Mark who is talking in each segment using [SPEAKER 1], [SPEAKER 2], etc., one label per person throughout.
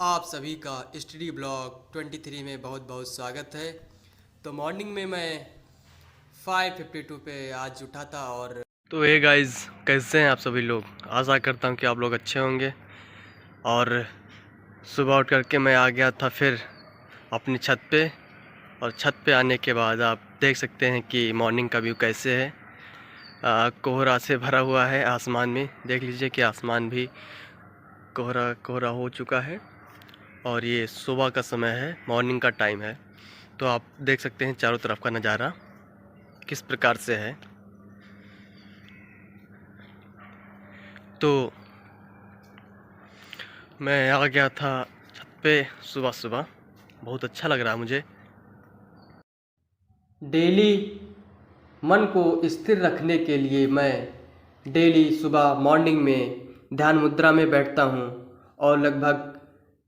[SPEAKER 1] आप सभी का स्टडी ब्लॉग 23 में बहुत बहुत स्वागत है। तो मॉर्निंग में मैं 5:52 पे आज उठा था और तो हे गाइस, कैसे हैं आप सभी लोग। आशा करता हूं कि आप लोग अच्छे होंगे। और सुबह उठ करके मैं आ गया था फिर अपनी छत पे। और छत पे आने के बाद आप देख सकते हैं कि मॉर्निंग का व्यू कैसे है। कोहरा से भरा हुआ है आसमान में। देख लीजिए कि आसमान भी कोहरा कोहरा हो चुका है। और ये सुबह का समय है, मॉर्निंग का टाइम है। तो आप देख सकते हैं चारों तरफ का नज़ारा किस प्रकार से है। तो मैं आ गया था छत पे सुबह सुबह। बहुत अच्छा लग रहा है मुझे। डेली मन को स्थिर रखने के लिए मैं डेली सुबह मॉर्निंग में ध्यान मुद्रा में बैठता हूँ और लगभग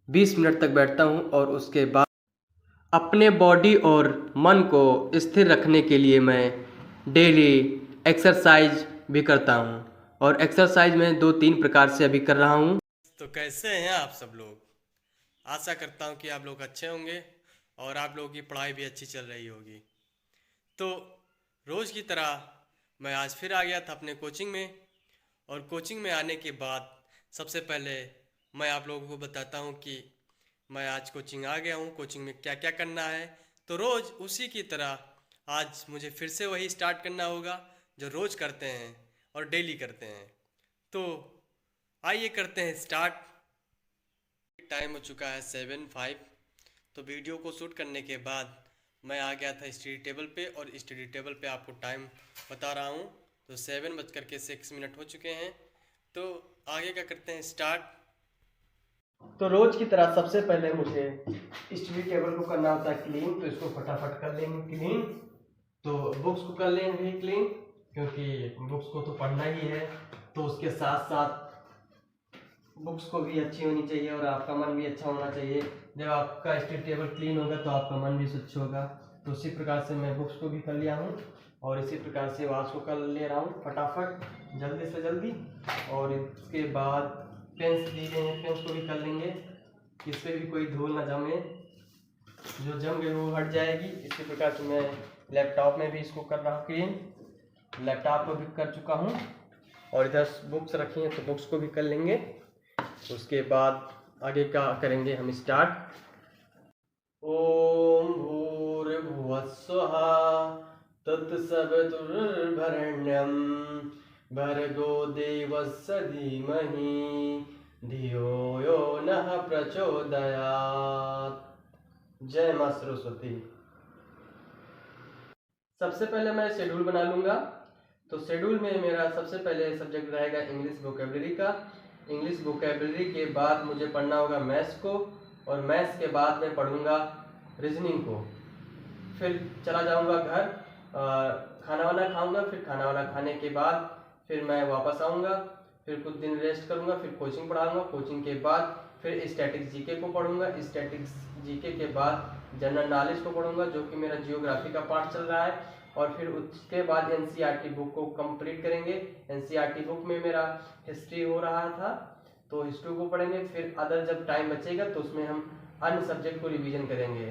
[SPEAKER 1] 20 मिनट तक बैठता हूँ। और उसके बाद अपने बॉडी और मन को स्थिर रखने के लिए मैं डेली एक्सरसाइज भी करता हूँ। और एक्सरसाइज मैं 2-3 प्रकार से अभी कर रहा हूँ। तो कैसे हैं आप सब लोग। आशा करता हूँ कि आप लोग अच्छे होंगे और आप लोगों की पढ़ाई भी अच्छी चल रही होगी। तो रोज़ की तरह मैं आज फिर आ गया था अपने कोचिंग में। और कोचिंग में आने के बाद सबसे पहले मैं आप लोगों को बताता हूँ कि मैं आज कोचिंग आ गया हूँ, कोचिंग में क्या क्या करना है। तो रोज़ उसी की तरह आज मुझे फिर से वही स्टार्ट करना होगा जो रोज़ करते हैं और डेली करते हैं। तो आइए करते हैं स्टार्ट। टाइम हो चुका है 7:05। तो वीडियो को शूट करने के बाद मैं आ गया था स्टडी टेबल पे। और स्टडी टेबल पे आपको टाइम बता रहा हूँ। तो 7:06 हो चुके हैं। तो आगे क्या करते हैं स्टार्ट। तो रोज की तरह सबसे पहले मुझे स्टडी टेबल को करना होता है क्लीन। तो इसको फटाफट कर लेंगे क्लीन। तो बुक्स को कर लेंगे क्लीन, क्योंकि बुक्स को तो पढ़ना ही है। तो उसके साथ साथ बुक्स को भी अच्छी होनी चाहिए और आपका मन भी अच्छा होना चाहिए। जब आपका स्टडी टेबल क्लीन होगा तो आपका मन भी स्वच्छ होगा। तो उसी प्रकार से मैं बुक्स को भी कर लिया हूँ और इसी प्रकार से आवाज़ को कर ले रहा हूँ फटाफट जल्दी से जल्दी। और इसके बाद पेन्स दी गए हैं, पेन्स को भी कर लेंगे। इस पर भी कोई धूल ना जमे, जो जम गई वो हट जाएगी। इसी प्रकार से मैं लैपटॉप में भी इसको कर रहा हूँ क्लीन। लैपटॉप को भी कर चुका हूँ और इधर बुक्स रखी हैं तो बुक्स को भी कर लेंगे। उसके बाद आगे का करेंगे हम स्टार्ट। ओम भूर्भुवस्सुः तत्सवितुर्वरेण्यं भर्गो देवस्य धीमहि धियो यो नः प्रचोदयात्। जय मां सरस्वती। सबसे पहले मैं शेड्यूल बना लूँगा। तो शेड्यूल में मेरा सबसे पहले सब्जेक्ट रहेगा इंग्लिश वोकेबलरी का। इंग्लिश वोकेबलरी के बाद मुझे पढ़ना होगा मैथ्स को। और मैथ्स के बाद मैं पढ़ूंगा रीजनिंग को। फिर चला जाऊंगा घर, खाना वाना खाऊंगा। फिर खाना वाना खाने के बाद फिर मैं वापस आऊँगा। फिर कुछ दिन रेस्ट करूँगा। फिर कोचिंग पढ़ाऊँगा। कोचिंग के बाद फिर स्टैटिक जीके को पढ़ूंगा। स्टैटिक जीके के बाद जनरल नॉलेज को पढ़ूंगा, जो कि मेरा जियोग्राफी का पार्ट चल रहा है। और फिर उसके बाद एनसीईआरटी बुक को कंप्लीट करेंगे। एनसीईआरटी बुक में मेरा हिस्ट्री हो रहा था तो हिस्ट्री को पढ़ेंगे। फिर अदर जब टाइम बचेगा तो उसमें हम अन्य सब्जेक्ट को रिवीजन करेंगे।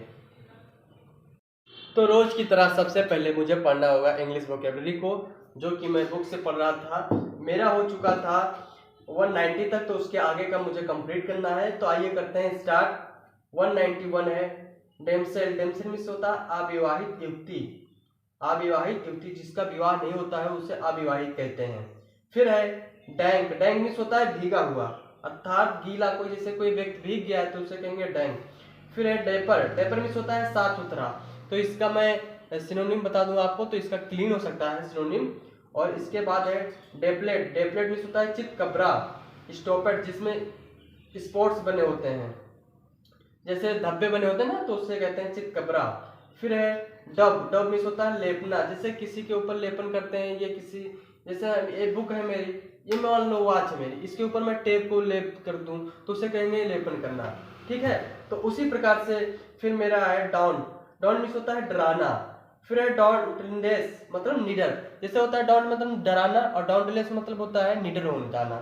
[SPEAKER 1] तो रोज की तरह सबसे पहले मुझे पढ़ना होगा इंग्लिश वोकेबलरी को, जो कि मैं बुक से पढ़ रहा था। मेरा हो चुका था 190 तक, तो उसके आगे का मुझे कंप्लीट करना है। तो आइए करते हैं स्टार्ट। 191 है डेमसेल। डेमसेल मीन्स होता है अविवाहित युवती। अविवाहित युवती जिसका विवाह नहीं होता है उसे अविवाहित कहते हैं। फिर है डैंक। डैंक मीन्स होता है भीगा हुआ, अर्थात गीला। कोई जैसे कोई व्यक्ति भीग गया है तो उसे कहेंगे डैंक। फिर है डेपर। डेपर मीन्स होता है साफ सुथरा। तो इसका मैं सिनोनिम बता दूं आपको, तो इसका क्लीन हो सकता है सिनोनिम। और इसके बाद है डेपलेट। डेपलेट मीन्स होता है चितकबरा, स्टॉपेट जिसमें स्पॉट्स बने होते हैं, जैसे धब्बे बने होते हैं ना, तो उससे कहते हैं चितकबरा। फिर है डब। डब मीन्स होता है लेपना, जैसे किसी के ऊपर लेपन करते हैं। ये किसी, जैसे एक बुक है मेरी, ये मान लो वॉच है मेरी, इसके ऊपर मैं टेप को लेप कर दूं तो उसे कहेंगे लेपन करना। ठीक है, तो उसी प्रकार से फिर मेरा है डाउन। डाउन मीन्स होता है डराना। फिर है डाउनलेस मतलब निडर, जैसे होता है डाउन मतलब डराना और डाउनलेस मतलब होता है निडर हो जाना।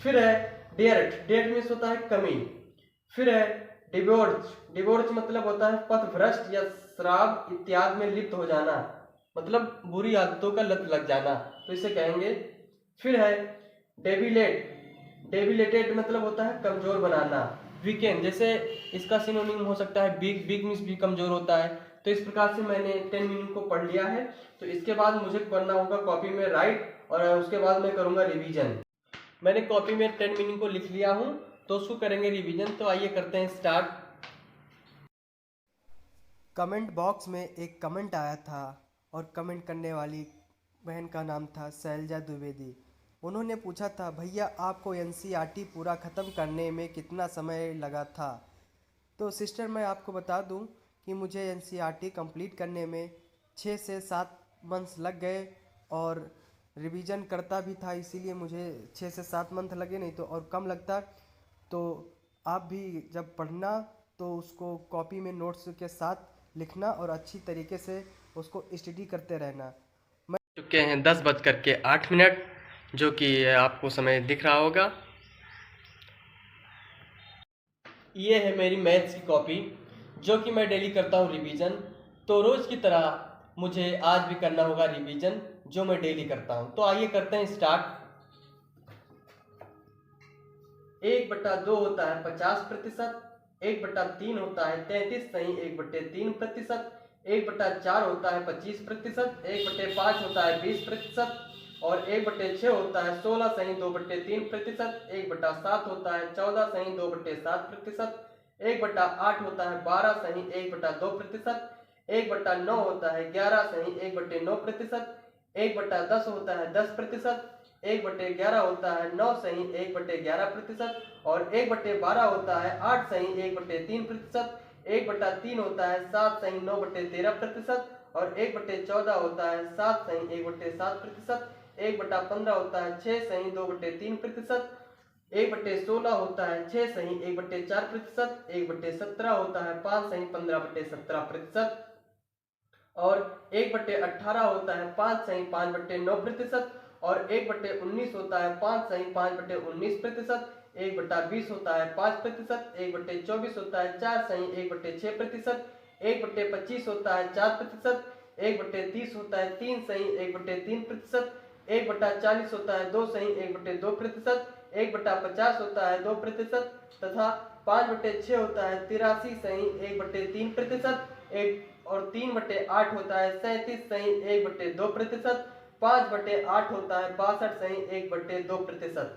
[SPEAKER 1] फिर है डेयर्ट। डेयर्ट मीन्स होता है कमी। फिर है डिवोर्स। डिवोर्स मतलब होता है पथभ्रष्ट या शराब इत्यादि में लिप्त हो जाना, मतलब बुरी आदतों का लत लग जाना, तो इसे कहेंगे। फिर है डेविलेट। डेविलेटेड मतलब होता है कमजोर बनाना, वीकेंड, जैसे इसका सिनोनिम हो सकता है वीक। वीक मीन्स भी कमजोर होता है। तो इस प्रकार से मैंने 10 मीनिंग को पढ़ लिया है। तो इसके बाद मुझे करना होगा कॉपी में राइट, और उसके बाद मैं करूंगा रिवीजन। मैंने कॉपी में 10 मीनिंग को लिख लिया हूं, तो उसको करेंगे रिवीजन। तो आइए करते हैं स्टार्ट। कमेंट बॉक्स में एक कमेंट आया था और कमेंट करने वाली बहन का नाम था शैलजा द्विवेदी। उन्होंने पूछा था, भैया आपको एनसीईआरटी पूरा ख़त्म करने में कितना समय लगा था। तो सिस्टर मैं आपको बता दूं कि मुझे एनसीईआरटी कंप्लीट करने में 6 से 7 मंथ्स लग गए, और रिवीजन करता भी था, इसीलिए मुझे 6 से 7 मंथ लगे, नहीं तो और कम लगता। तो आप भी जब पढ़ना तो उसको कॉपी में नोट्स के साथ लिखना और अच्छी तरीके से उसको स्टडी करते रहना। मैं चुके हैं 10:08, जो कि आपको समय दिख रहा होगा। ये है मेरी मैथ्स की कॉपी, जो कि मैं डेली करता हूँ रिवीजन। तो रोज़ की तरह मुझे आज भी करना होगा रिवीजन, जो मैं डेली करता हूँ। तो आइए करते हैं स्टार्ट। 1/2 होता है 50%, 1/3 होता है 33 सही 1/3%, 1/4 होता है 25%, 1/5 होता है 20%, और 1/6 होता है 16 सही 2/3%, 1/7 होता है 14 सही 2/7%, 1/8 होता है 12 सही 1/2%, 1/9 होता है 11 सही 1/9%, 1/10 होता है 10%, 1/11 होता है 9 सही 1/11%, और 1/12 होता है 8 सही 1/3%, 1/3 होता है 7 सही 9/13%, और 1/14 होता है 7 सही 1/7%, 1/15 होता है 6 सही 2/3%, 1/16 होता है 6 सही 1/4%, 1/17 होता है 5 सही 15/17%, और 1/18 होता है 5 सही 5/9%, और 1/19 होता है 5 सही 5/19%, 1/20 होता है 5%, 1/24 होता है 4 सही 1/6%, 1/25 होता है 4%, 1/30 होता है 3 सही 1/3%, 1/40 होता है 2 सही 1/2%, 1/50 होता है 2%, तथा 5/6 होता है 83 सही 1/3%, एक और 3/8 होता है 37 सही 1/2%, 5/8 होता है 62 सही 1/2%,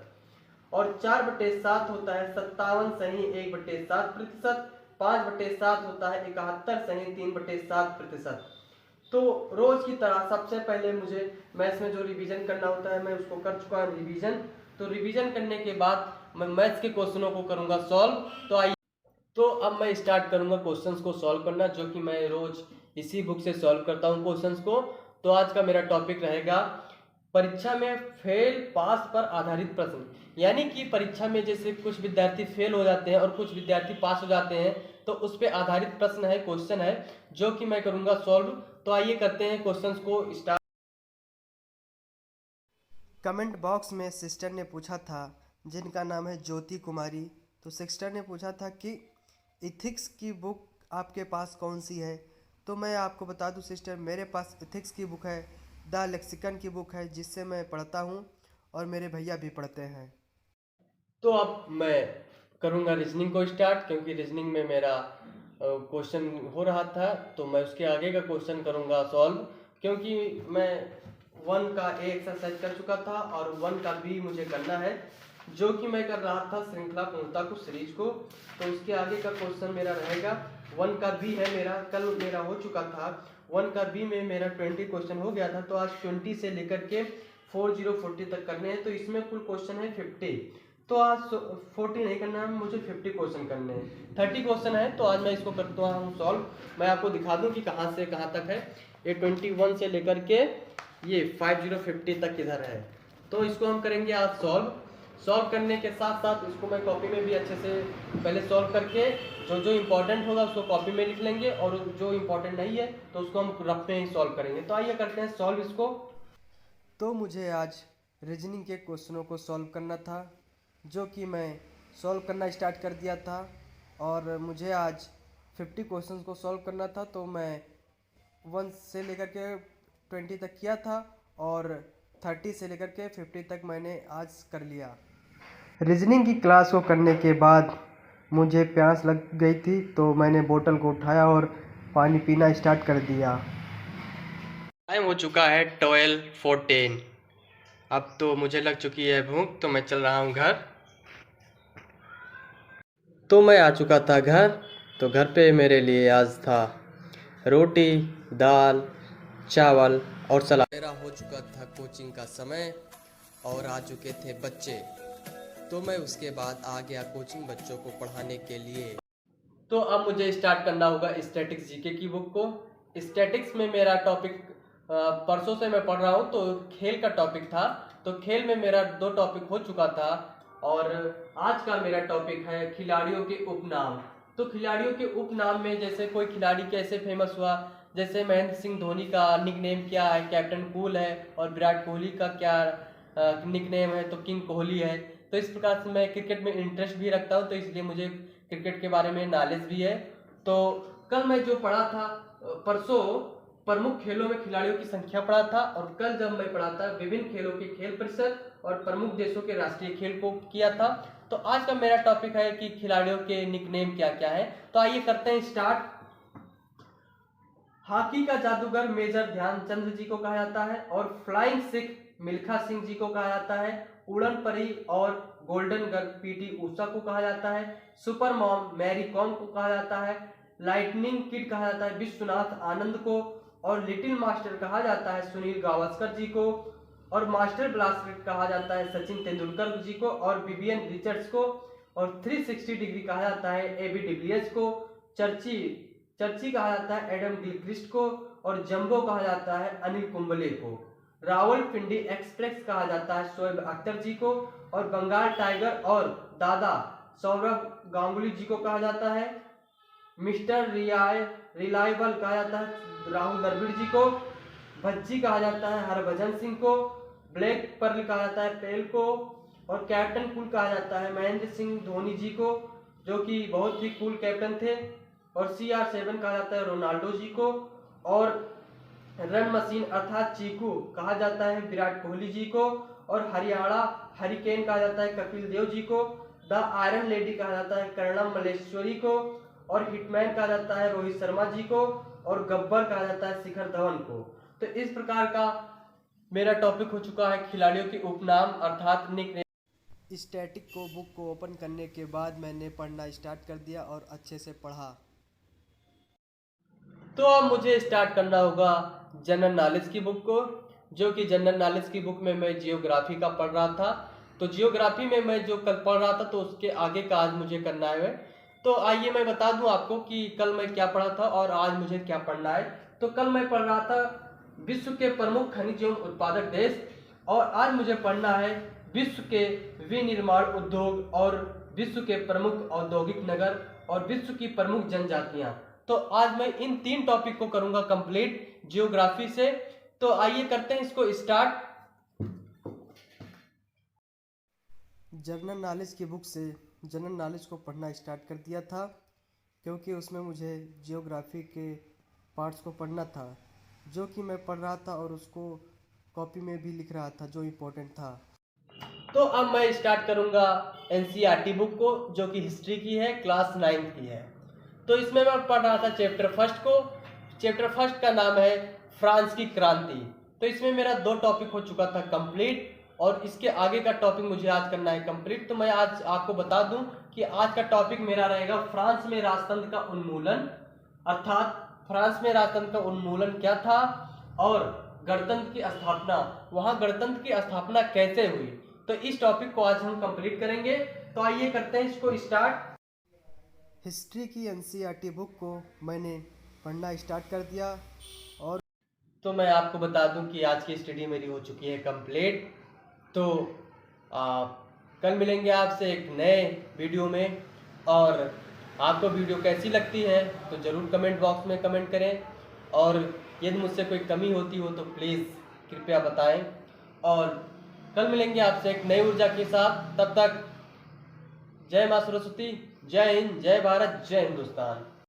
[SPEAKER 1] और 4/7 होता है 57 सही 1/7%, 5/7 होता है 71 सही 3/7%। तो रोज की तरह सबसे पहले मुझे मैथ्स में जो रिवीजन करना होता है मैं उसको कर चुका हूँ रिवीजन। तो रिवीजन करने के बाद मैं मैथ्स के क्वेश्चनों को करूँगा सॉल्व। तो आइए, तो अब मैं स्टार्ट करूंगा क्वेश्चंस को सॉल्व करना, जो कि मैं रोज इसी बुक से सॉल्व करता हूं क्वेश्चंस को। तो आज का मेरा टॉपिक रहेगा परीक्षा में फेल पास पर आधारित प्रश्न। यानी कि परीक्षा में जैसे कुछ विद्यार्थी फेल हो जाते हैं और कुछ विद्यार्थी पास हो जाते हैं, तो उस पर आधारित प्रश्न है, क्वेश्चन है, जो कि मैं करूंगा सॉल्व। तो आइए करते हैं क्वेश्चंस को स्टार्ट। कमेंट बॉक्स में सिस्टर ने पूछा था, जिनका नाम है ज्योति कुमारी। तो सिस्टर ने पूछा था कि इथिक्स की बुक आपके पास कौन सी है। तो मैं आपको बता दूं सिस्टर, मेरे पास इथिक्स की बुक है, द लेक्सिकन की बुक है, जिससे मैं पढ़ता हूँ और मेरे भैया भी पढ़ते हैं। तो अब मैं करूँगा रीजनिंग को स्टार्ट, क्योंकि रीजनिंग में मेरा क्वेश्चन हो रहा था, तो मैं उसके आगे का क्वेश्चन करूँगा सॉल्व, क्योंकि मैं 1 का ए एक्सरसाइज कर चुका था और 1 का बी मुझे करना है, जो कि मैं कर रहा था श्रृंखला पूर्णता को सीरीज को। तो उसके आगे का क्वेश्चन मेरा रहेगा 1 का बी है मेरा, कल मेरा हो चुका था 1 का बी में मेरा 20 क्वेश्चन हो गया था। तो आज 20 से लेकर के 40 तक करने हैं, तो इसमें कुल क्वेश्चन है 50। तो आज 40 नहीं करना है, मुझे 50 क्वेश्चन करने हैं। 30 क्वेश्चन है, तो आज मैं इसको करता हूँ सॉल्व। मैं आपको दिखा दूँ कि कहाँ से कहाँ तक है। ये 21 से लेकर के ये 50 तक इधर है। तो इसको हम करेंगे आज सॉल्व। सॉल्व करने के साथ साथ इसको मैं कॉपी में भी अच्छे से पहले सॉल्व करके जो जो इम्पोर्टेंट होगा उसको कॉपी में लिख लेंगे, और जो इम्पोर्टेंट नहीं है तो उसको हम रफ में ही सॉल्व करेंगे। तो आइए करते हैं सॉल्व इसको। तो मुझे आज रीजनिंग के क्वेश्चनों को सॉल्व करना था, जो कि मैं सॉल्व करना स्टार्ट कर दिया था। और मुझे आज 50 क्वेश्चंस को सॉल्व करना था, तो मैं 1 से लेकर के 20 तक किया था और 30 से लेकर के 50 तक मैंने आज कर लिया। रीजनिंग की क्लास को करने के बाद मुझे प्यास लग गई थी, तो मैंने बोतल को उठाया और पानी पीना स्टार्ट कर दिया। टाइम हो चुका है 12:14। अब तो मुझे लग चुकी है भूख, तो मैं चल रहा हूँ घर। तो मैं आ चुका था घर। तो घर पे मेरे लिए आज था रोटी, दाल, चावल और सलाद। मेरा हो चुका था कोचिंग का समय और आ चुके थे बच्चे, तो मैं उसके बाद आ गया कोचिंग बच्चों को पढ़ाने के लिए। तो अब मुझे स्टार्ट करना होगा स्टैटिक्स जीके की बुक को। स्टैटिक्स में मेरा टॉपिक परसों से मैं पढ़ रहा हूँ, तो खेल का टॉपिक था। तो खेल में मेरा 2 टॉपिक हो चुका था और आज का मेरा टॉपिक है खिलाड़ियों के उपनाम। तो खिलाड़ियों के उपनाम में जैसे कोई खिलाड़ी कैसे फेमस हुआ, जैसे महेंद्र सिंह धोनी का निकनेम क्या है, कैप्टन कूल है, और विराट कोहली का क्या निकनेम है, तो किंग कोहली है। तो इस प्रकार से मैं क्रिकेट में इंटरेस्ट भी रखता हूँ, तो इसलिए मुझे क्रिकेट के बारे में नॉलेज भी है। तो कल मैं जो पढ़ा था, परसों प्रमुख खेलों में खिलाड़ियों की संख्या पढ़ा था, और कल जब मैं पढ़ा था विभिन्न खेलों के खेल परिषद और प्रमुख देशों के राष्ट्रीय खेल को किया था। तो आज का मेरा टॉपिक है कि खिलाड़ियों के निकनेम क्या क्या है। तो आइए करते हैं स्टार्ट। हॉकी का जादूगर मेजर ध्यानचंद जी को कहा जाता है, और फ्लाइंग सिख मिल्खा सिंह जी को कहा जाता है। उड़न परी और गोल्डन गर्ल पीटी उषा को कहा जाता है। सुपर मॉम मैरी कॉम को कहा जाता है। लाइटनिंग किड कहा जाता है विश्वनाथ आनंद को, और लिटिल मास्टर कहा जाता है सुनील गावस्कर जी को, और मास्टर ब्लास्टर कहा जाता है सचिन तेंदुलकर जी को और विवियन रिचर्ड्स को, और 360 डिग्री कहा जाता है एबी डिविलियर्स को। चर्ची चर्ची कहा जाता है एडम गिलक्रिस्ट को, और जंबो कहा जाता है अनिल कुंबले को। रावलपिंडी एक्सप्रेस कहा जाता है शोएब अख्तर जी को, और बंगाल टाइगर और दादा सौरभ गांगुली जी को कहा जाता है। मिस्टर रिलायबल कहा जाता है राहुल द्रविड़ जी को। भज्जी कहा जाता है हरभजन सिंह को। ब्लैक पर्ल कहा जाता है पेल को, और कैप्टन कूल कहा जाता है महेंद्र सिंह धोनी जी को, जो कि बहुत ही कूल कैप्टन थे। और CR7 कहा जाता है रोनाल्डो जी को, और रन मशीन अर्थात चीकू कहा जाता है विराट कोहली जी को, और हरियाणा हरिकेन कहा जाता है कपिल देव जी को। द आयरन लेडी कहा जाता है कर्णम मल्लेश्वरी को, और हिटमैन कहा जाता है रोहित शर्मा जी को, और गब्बर कहा जाता है शिखर धवन को। तो इस प्रकार का मेरा टॉपिक हो चुका है खिलाड़ियों के उपनाम अर्थात निकनेम। स्टैटिक को बुक को ओपन करने के बाद मैंने पढ़ना स्टार्ट कर दिया और अच्छे से पढ़ा। तो अब मुझे स्टार्ट करना होगा जनरल नॉलेज की बुक को, जो कि जनरल नॉलेज की बुक में मैं जियोग्राफी का पढ़ रहा था। तो जियोग्राफी में मैं जो कल पढ़ रहा था, तो उसके आगे का आज मुझे करना है। तो आइए मैं बता दूं आपको कि कल मैं क्या पढ़ा था और आज मुझे क्या पढ़ना है। तो कल मैं पढ़ रहा था विश्व के प्रमुख खनिज एवं उत्पादक देश, और आज मुझे पढ़ना है विश्व के विनिर्माण उद्योग, और विश्व के प्रमुख औद्योगिक नगर, और विश्व की प्रमुख जनजातियां। तो आज मैं इन 3 टॉपिक को करूंगा कंप्लीट जियोग्राफी से। तो आइए करते हैं इसको स्टार्ट। जनरल नॉलेज की बुक से जनरल नॉलेज को पढ़ना स्टार्ट कर दिया था, क्योंकि उसमें मुझे जियोग्राफी के पार्ट्स को पढ़ना था, जो कि मैं पढ़ रहा था और उसको कॉपी में भी लिख रहा था जो इम्पोर्टेंट था। तो अब मैं स्टार्ट करूंगा NCERT बुक को, जो कि हिस्ट्री की है, क्लास 9 की है। तो इसमें मैं पढ़ रहा था चैप्टर फर्स्ट को। चैप्टर फर्स्ट का नाम है फ्रांस की क्रांति। तो इसमें मेरा 2 टॉपिक हो चुका था कंप्लीट, और इसके आगे का टॉपिक मुझे आज करना है कंप्लीट। तो मैं आज आपको बता दूं कि आज का टॉपिक मेरा रहेगा फ्रांस में राजतंत्र का उन्मूलन, अर्थात फ्रांस में राजतंत्र का उन्मूलन क्या था, और गणतंत्र की स्थापना, वहां गणतंत्र की स्थापना कैसे हुई। तो इस टॉपिक को आज हम कंप्लीट करेंगे। तो आइए करते हैं इसको स्टार्ट। हिस्ट्री की NCERT बुक को मैंने पढ़ना स्टार्ट कर दिया, और तो मैं आपको बता दूं कि आज की स्टडी मेरी हो चुकी है कंप्लीट। तो कल मिलेंगे आपसे एक नए वीडियो में, और आपको वीडियो कैसी लगती है तो ज़रूर कमेंट बॉक्स में कमेंट करें, और यदि मुझसे कोई कमी होती हो तो प्लीज़ कृपया बताएं। और कल मिलेंगे आपसे एक नई ऊर्जा के साथ। तब तक जय मां सरस्वती। जय हिंद, जय भारत, जय हिंदुस्तान।